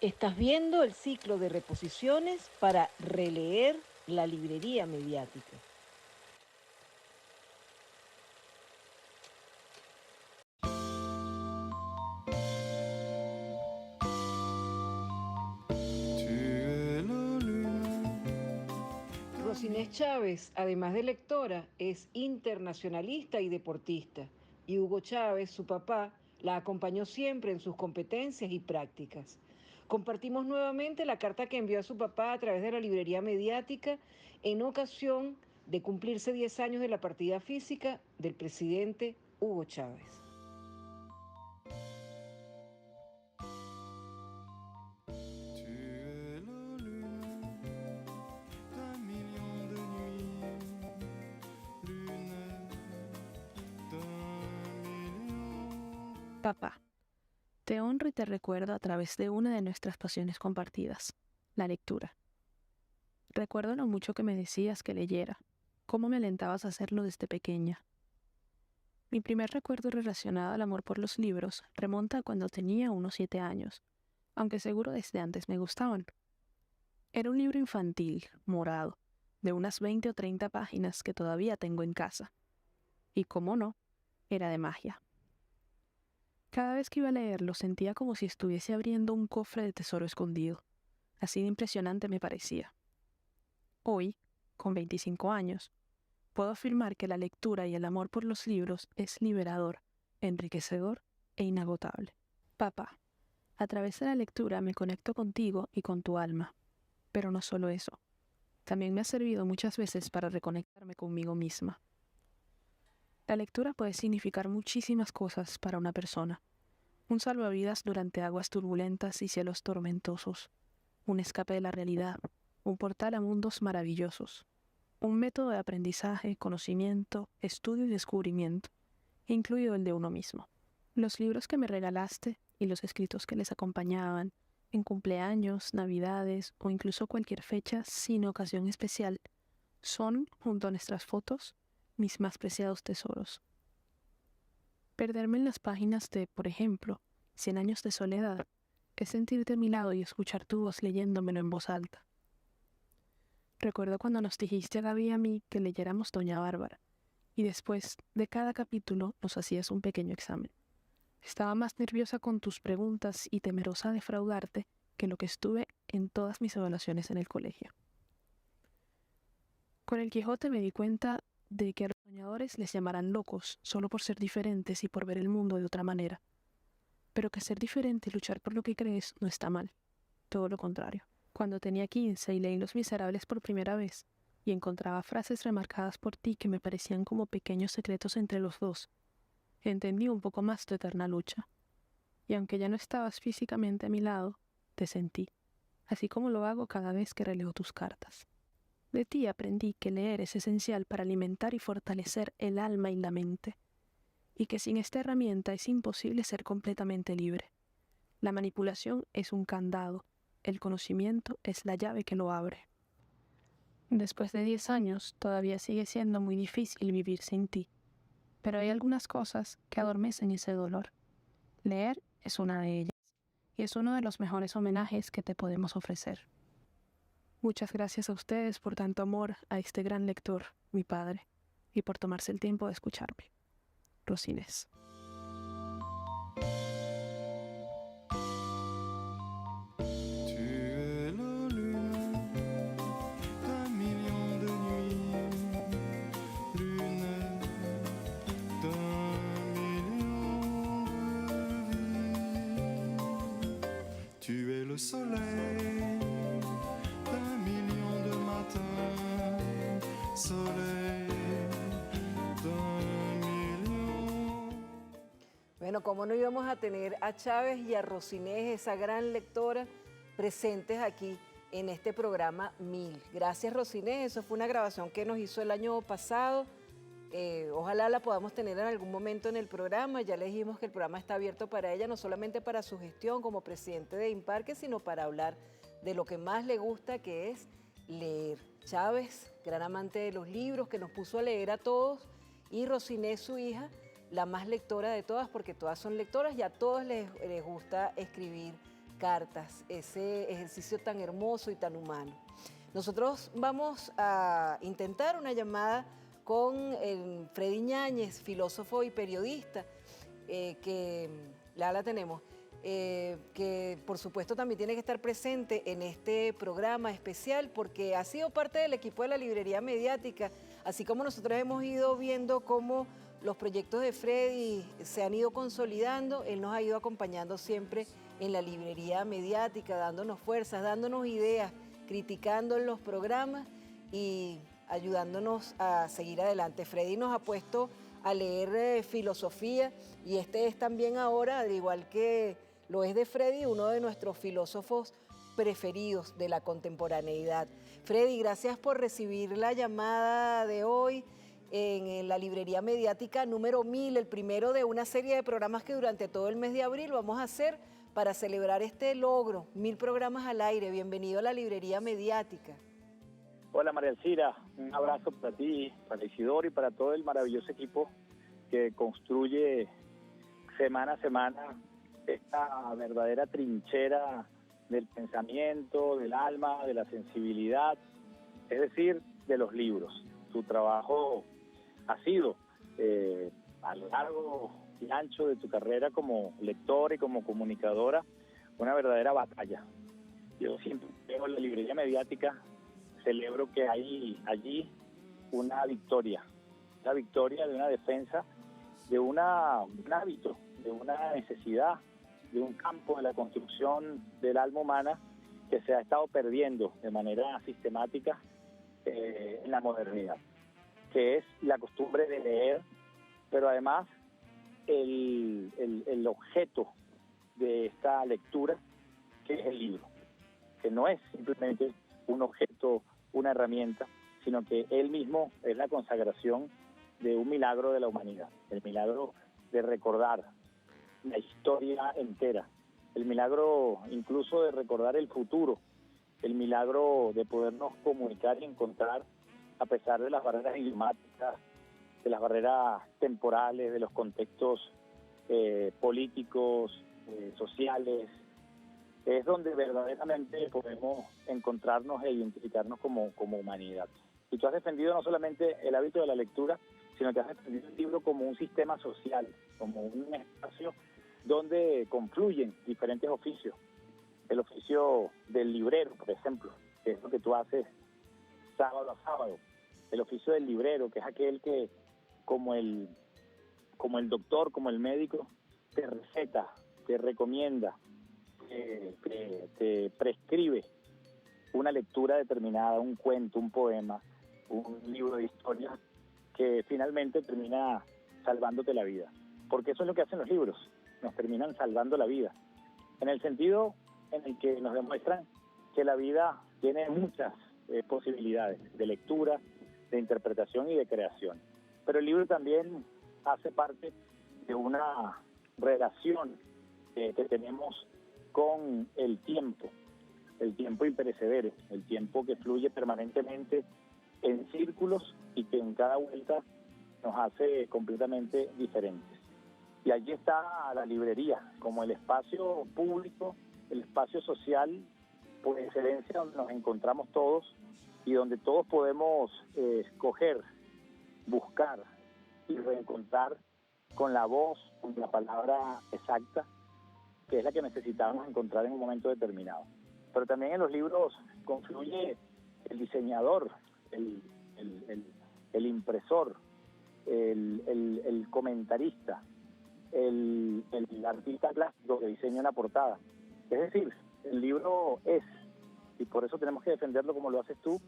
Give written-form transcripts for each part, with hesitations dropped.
Estás viendo el ciclo de reposiciones para releer la librería mediática. Rosinés Chávez, además de lectora, es internacionalista y deportista. Y Hugo Chávez, su papá, la acompañó siempre en sus competencias y prácticas. Compartimos nuevamente la carta que envió a su papá a través de la librería mediática en ocasión de cumplirse 10 años de la partida física del presidente Hugo Chávez. Papá, te honro y te recuerdo a través de una de nuestras pasiones compartidas, la lectura. Recuerdo lo mucho que me decías que leyera, cómo me alentabas a hacerlo desde pequeña. Mi primer recuerdo relacionado al amor por los libros remonta a cuando tenía unos 7 años, aunque seguro desde antes me gustaban. Era un libro infantil, morado, de unas 20 o 30 páginas que todavía tengo en casa. Y cómo no, era de magia. Cada vez que iba a leerlo sentía como si estuviese abriendo un cofre de tesoro escondido. Así de impresionante me parecía. Hoy, con 25 años, puedo afirmar que la lectura y el amor por los libros es liberador, enriquecedor e inagotable. Papá, a través de la lectura me conecto contigo y con tu alma. Pero no solo eso. También me ha servido muchas veces para reconectarme conmigo misma. La lectura puede significar muchísimas cosas para una persona. Un salvavidas durante aguas turbulentas y cielos tormentosos. Un escape de la realidad. Un portal a mundos maravillosos. Un método de aprendizaje, conocimiento, estudio y descubrimiento, incluido el de uno mismo. Los libros que me regalaste y los escritos que les acompañaban, en cumpleaños, navidades o incluso cualquier fecha sin ocasión especial, son, junto a nuestras fotos, mis más preciados tesoros. Perderme en las páginas de, por ejemplo, 100 años de soledad, es sentirte a mi lado y escuchar tu voz leyéndomelo en voz alta. Recuerdo cuando nos dijiste a Gaby y a mí que leyéramos Doña Bárbara, y después de cada capítulo nos hacías un pequeño examen. Estaba más nerviosa con tus preguntas y temerosa de defraudarte que lo que estuve en todas mis evaluaciones en el colegio. Con el Quijote me di cuenta de que a los soñadores les llamarán locos solo por ser diferentes y por ver el mundo de otra manera, pero que ser diferente y luchar por lo que crees no está mal, todo lo contrario. Cuando tenía 15 y leí Los Miserables por primera vez, y encontraba frases remarcadas por ti que me parecían como pequeños secretos entre los dos, entendí un poco más tu eterna lucha. Y aunque ya no estabas físicamente a mi lado, te sentí, así como lo hago cada vez que releo tus cartas. De ti aprendí que leer es esencial para alimentar y fortalecer el alma y la mente, y que sin esta herramienta es imposible ser completamente libre. La manipulación es un candado, el conocimiento es la llave que lo abre. Después de 10 años, todavía sigue siendo muy difícil vivir sin ti, pero hay algunas cosas que adormecen ese dolor. Leer es una de ellas, y es uno de los mejores homenajes que te podemos ofrecer. Muchas gracias a ustedes por tanto amor a este gran lector, mi padre, y por tomarse el tiempo de escucharme. Rosinés. Le soleil d'un million de matins, soleil d'un million. Bueno, ¿cómo no íbamos a tener a Chávez y a Rosinés, esa gran lectora, presentes aquí en este programa 1000? Gracias, Rosinés. Eso fue una grabación que nos hizo el año pasado. Ojalá la podamos tener en algún momento en el programa. Ya le dijimos que el programa está abierto para ella, no solamente para su gestión como presidente de Imparque, sino para hablar de lo que más le gusta, que es leer. Chávez, gran amante de los libros, que nos puso a leer a todos, y Rosinés, su hija, la más lectora de todas, porque todas son lectoras y a todos les gusta escribir cartas, ese ejercicio tan hermoso y tan humano. Nosotros vamos a intentar una llamada con Freddy Ñáñez, filósofo y periodista, que ya la tenemos, que por supuesto también tiene que estar presente en este programa especial porque ha sido parte del equipo de la Librería Mediática, así como nosotros hemos ido viendo cómo los proyectos de Freddy se han ido consolidando, él nos ha ido acompañando siempre en la Librería Mediática, dándonos fuerzas, dándonos ideas, criticando los programas y ayudándonos a seguir adelante. Freddy nos ha puesto a leer filosofía y este es también ahora, al igual que lo es de Freddy, uno de nuestros filósofos preferidos de la contemporaneidad. Freddy, gracias por recibir la llamada de hoy en la Librería Mediática número 1000, el primero de una serie de programas que durante todo el mes de abril vamos a hacer para celebrar este logro, 1000 programas al aire. Bienvenido a la Librería Mediática. Hola María Elcira, un abrazo para ti, para Isidoro y para todo el maravilloso equipo que construye semana a semana esta verdadera trinchera del pensamiento, del alma, de la sensibilidad, es decir, de los libros. Tu trabajo ha sido a lo largo y ancho de tu carrera como lectora y como comunicadora una verdadera batalla. Yo siempre veo en la Librería Mediática, celebro que hay allí una victoria de una defensa, de un hábito, de una necesidad, de un campo de la construcción del alma humana que se ha estado perdiendo de manera sistemática en la modernidad, que es la costumbre de leer, pero además el objeto de esta lectura, que es el libro, que no es simplemente un objeto, una herramienta, sino que él mismo es la consagración de un milagro de la humanidad, el milagro de recordar la historia entera, el milagro incluso de recordar el futuro, el milagro de podernos comunicar y encontrar a pesar de las barreras idiomáticas, de las barreras temporales, de los contextos políticos, sociales. Es donde verdaderamente podemos encontrarnos e identificarnos como humanidad. Y tú has defendido no solamente el hábito de la lectura, sino que has defendido el libro como un sistema social, como un espacio donde confluyen diferentes oficios. El oficio del librero, por ejemplo, que es lo que tú haces sábado a sábado. El oficio del librero, que es aquel que, como el doctor, como el médico, te receta, te recomienda, te prescribe una lectura determinada, un cuento, un poema, un libro de historia que finalmente termina salvándote la vida. Porque eso es lo que hacen los libros, nos terminan salvando la vida. En el sentido en el que nos demuestran que la vida tiene muchas posibilidades de lectura, de interpretación y de creación. Pero el libro también hace parte de una relación que tenemos con el tiempo imperecedero, el tiempo que fluye permanentemente en círculos y que en cada vuelta nos hace completamente diferentes. Y allí está la librería, como el espacio público, el espacio social por excelencia, donde nos encontramos todos y donde todos podemos escoger, buscar y reencontrar con la voz, con la palabra exacta, que es la que necesitamos encontrar en un momento determinado. Pero también en los libros confluye el diseñador, el impresor, el comentarista, el artista plástico que diseña una portada. Es decir, el libro es, y por eso tenemos que defenderlo como lo haces tú,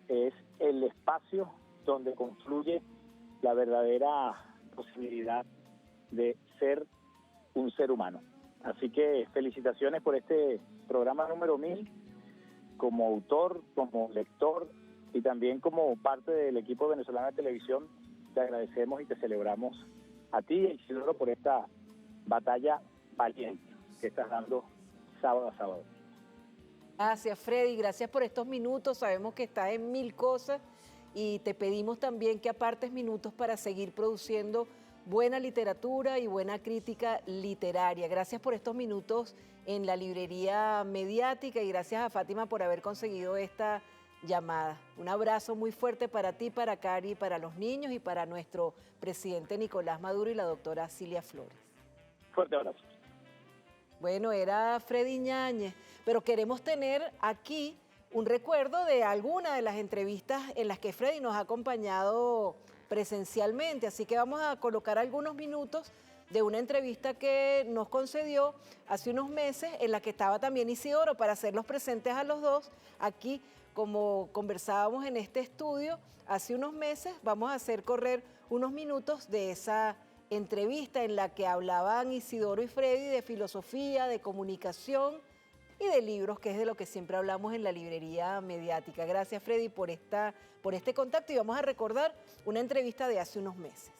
es el espacio donde confluye la verdadera posibilidad de ser un ser humano. Así que felicitaciones por este programa número 1000, como autor, como lector y también como parte del equipo venezolano de televisión. Te agradecemos y te celebramos a ti, Isidoro, por esta batalla valiente que estás dando sábado a sábado. Gracias, Freddy, gracias por estos minutos. Sabemos que estás en 1000 cosas y te pedimos también que apartes minutos para seguir produciendo buena literatura y buena crítica literaria. Gracias por estos minutos en la librería mediática y gracias a Fátima por haber conseguido esta llamada. Un abrazo muy fuerte para ti, para Cari, para los niños y para nuestro presidente Nicolás Maduro y la doctora Cilia Flores. Fuerte abrazo. Bueno, era Freddy Ñáñez, pero queremos tener aquí un recuerdo de alguna de las entrevistas en las que Freddy nos ha acompañado presencialmente, así que vamos a colocar algunos minutos de una entrevista que nos concedió hace unos meses, en la que estaba también Isidoro, para hacerlos presentes a los dos aquí. Como conversábamos en este estudio hace unos meses, vamos a hacer correr unos minutos de esa entrevista en la que hablaban Isidoro y Freddy de filosofía, de comunicación y de libros, que es de lo que siempre hablamos en la librería mediática. Gracias, Freddy, por este contacto, y vamos a recordar una entrevista de hace unos meses.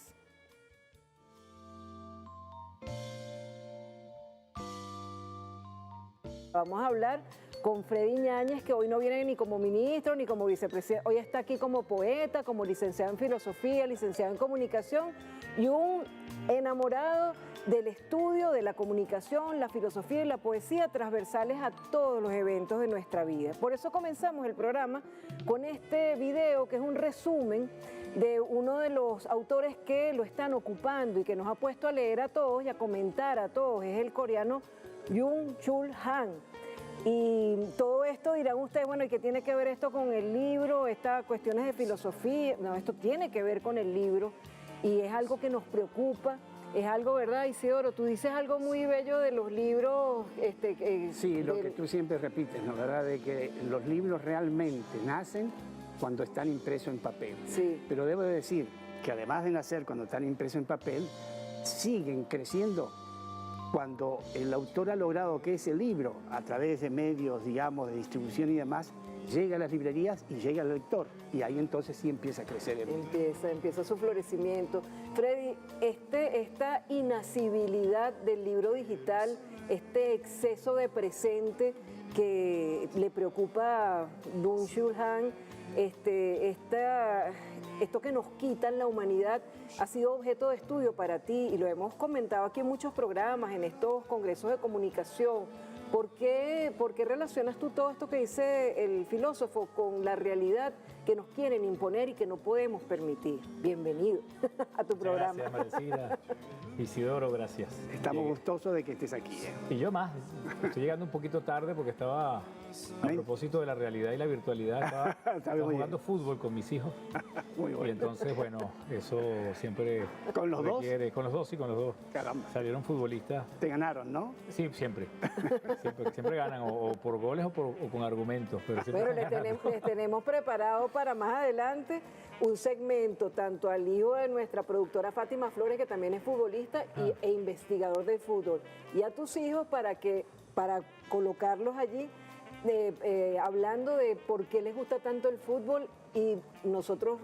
Vamos a hablar con Freddy Ñáñez, que hoy no viene ni como ministro ni como vicepresidente, hoy está aquí como poeta, como licenciado en filosofía, licenciado en comunicación y un enamorado del estudio de la comunicación, la filosofía y la poesía, transversales a todos los eventos de nuestra vida. Por eso comenzamos el programa con este video, que es un resumen de uno de los autores que lo están ocupando y que nos ha puesto a leer a todos y a comentar a todos. Es el coreano Byung-Chul Han. Y todo esto dirán ustedes, bueno, ¿y qué tiene que ver esto con el libro? Estas cuestiones de filosofía. No, esto tiene que ver con el libro y es algo que nos preocupa. Es algo, ¿verdad, Isidoro? Tú dices algo muy bello de los libros. Sí, lo que tú siempre repites, ¿no? ¿Verdad? De que los libros realmente nacen cuando están impresos en papel. Sí. Pero debo de decir que además de nacer cuando están impresos en papel, siguen creciendo cuando el autor ha logrado que ese libro, a través de medios, digamos, de distribución y demás, llega a las librerías y llega al lector. Y ahí entonces sí empieza a crecer el libro. Empieza su florecimiento. Freddy, esta inacibilidad del libro digital, este exceso de presente que le preocupa a Byung-Chul Han, esto que nos quitan la humanidad, ha sido objeto de estudio para ti y lo hemos comentado aquí en muchos programas, en estos congresos de comunicación. ¿Por qué relacionas tú todo esto que dice el filósofo con la realidad que nos quieren imponer y que no podemos permitir? Bienvenido a tu programa. Gracias, Marecida. Isidoro, gracias. Estamos gustosos de que estés aquí. Y yo más. Estoy llegando un poquito tarde porque estaba, a propósito de la realidad y la virtualidad, estaba jugando fútbol con mis hijos. Muy bueno. Y entonces, bueno, eso siempre ¿Con los requiere, dos? Con los dos, sí, con los dos. Caramba. Salieron futbolistas. Te ganaron, ¿no? Sí, siempre. Siempre ganan, o por goles o con argumentos. Pero les tenemos preparado para más adelante un segmento, tanto al hijo de nuestra productora Fátima Flores, que también es futbolista e investigador del fútbol, y a tus hijos para colocarlos allí hablando de por qué les gusta tanto el fútbol y nosotros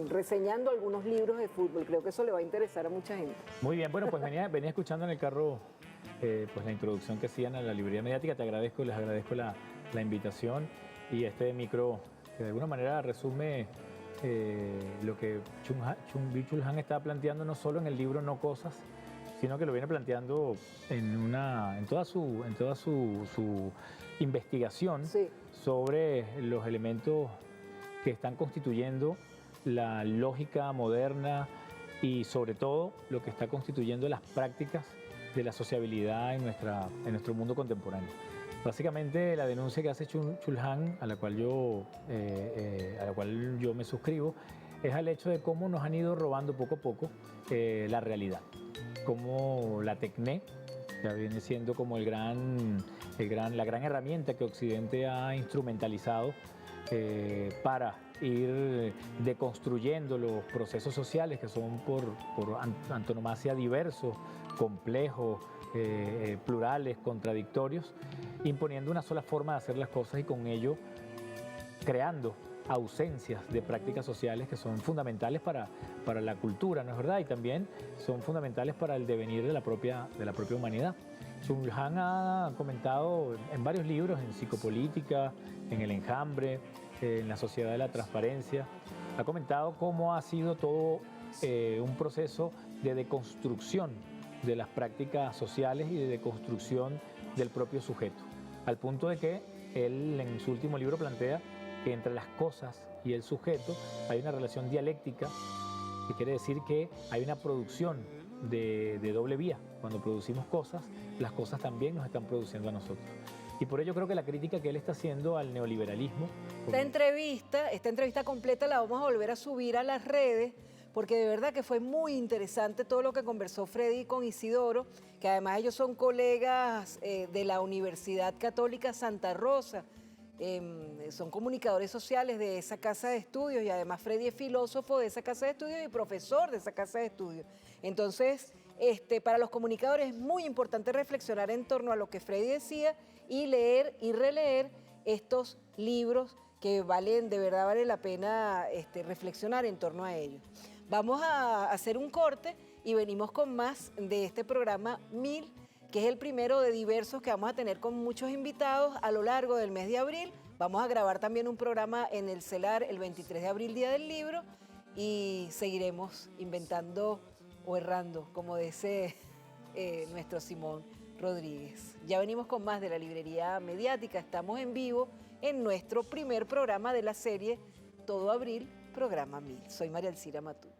reseñando algunos libros de fútbol. Creo que eso le va a interesar a mucha gente. Muy bien, bueno, pues venía escuchando en el carro pues la introducción que hacían a la librería mediática. Les agradezco la invitación y este micro que de alguna manera resume lo que Byung-Chul Han está planteando no solo en el libro No Cosas, sino que lo viene planteando en toda su investigación sobre los elementos que están constituyendo la lógica moderna y sobre todo lo que está constituyendo las prácticas de la sociabilidad en nuestro mundo contemporáneo. Básicamente la denuncia que hace Chul Han, a la cual yo me suscribo, es al hecho de cómo nos han ido robando poco a poco la realidad. Cómo la tecné, que viene siendo como la gran herramienta que Occidente ha instrumentalizado para ir deconstruyendo los procesos sociales que son por antonomasia diversos, complejos, plurales, contradictorios, imponiendo una sola forma de hacer las cosas y con ello creando ausencias de prácticas sociales que son fundamentales para la cultura, ¿no es verdad? Y también son fundamentales para el devenir de la propia humanidad. Chul Han ha comentado en varios libros, en Psicopolítica, en El Enjambre, en La Sociedad de la Transparencia, ha comentado cómo ha sido todo un proceso de deconstrucción de las prácticas sociales y de deconstrucción del propio sujeto. Al punto de que él en su último libro plantea que entre las cosas y el sujeto hay una relación dialéctica, que quiere decir que hay una producción de doble vía. Cuando producimos cosas, las cosas también nos están produciendo a nosotros. Y por ello creo que la crítica que él está haciendo al neoliberalismo... Esta entrevista completa la vamos a volver a subir a las redes, porque de verdad que fue muy interesante todo lo que conversó Freddy con Isidoro, que además ellos son colegas de la Universidad Católica Santa Rosa, son comunicadores sociales de esa casa de estudios, y además Freddy es filósofo de esa casa de estudios y profesor de esa casa de estudios. Entonces, para los comunicadores es muy importante reflexionar en torno a lo que Freddy decía y leer y releer estos libros que de verdad vale la pena reflexionar en torno a ellos. Vamos a hacer un corte y venimos con más de este programa 1000, que es el primero de diversos que vamos a tener con muchos invitados a lo largo del mes de abril. Vamos a grabar también un programa en el CELAR el 23 de abril, Día del Libro, y seguiremos inventando o errando, como dice nuestro Simón Rodríguez. Ya venimos con más de la librería mediática. Estamos en vivo en nuestro primer programa de la serie Todo Abril, programa 1000. Soy María Elcira Matute.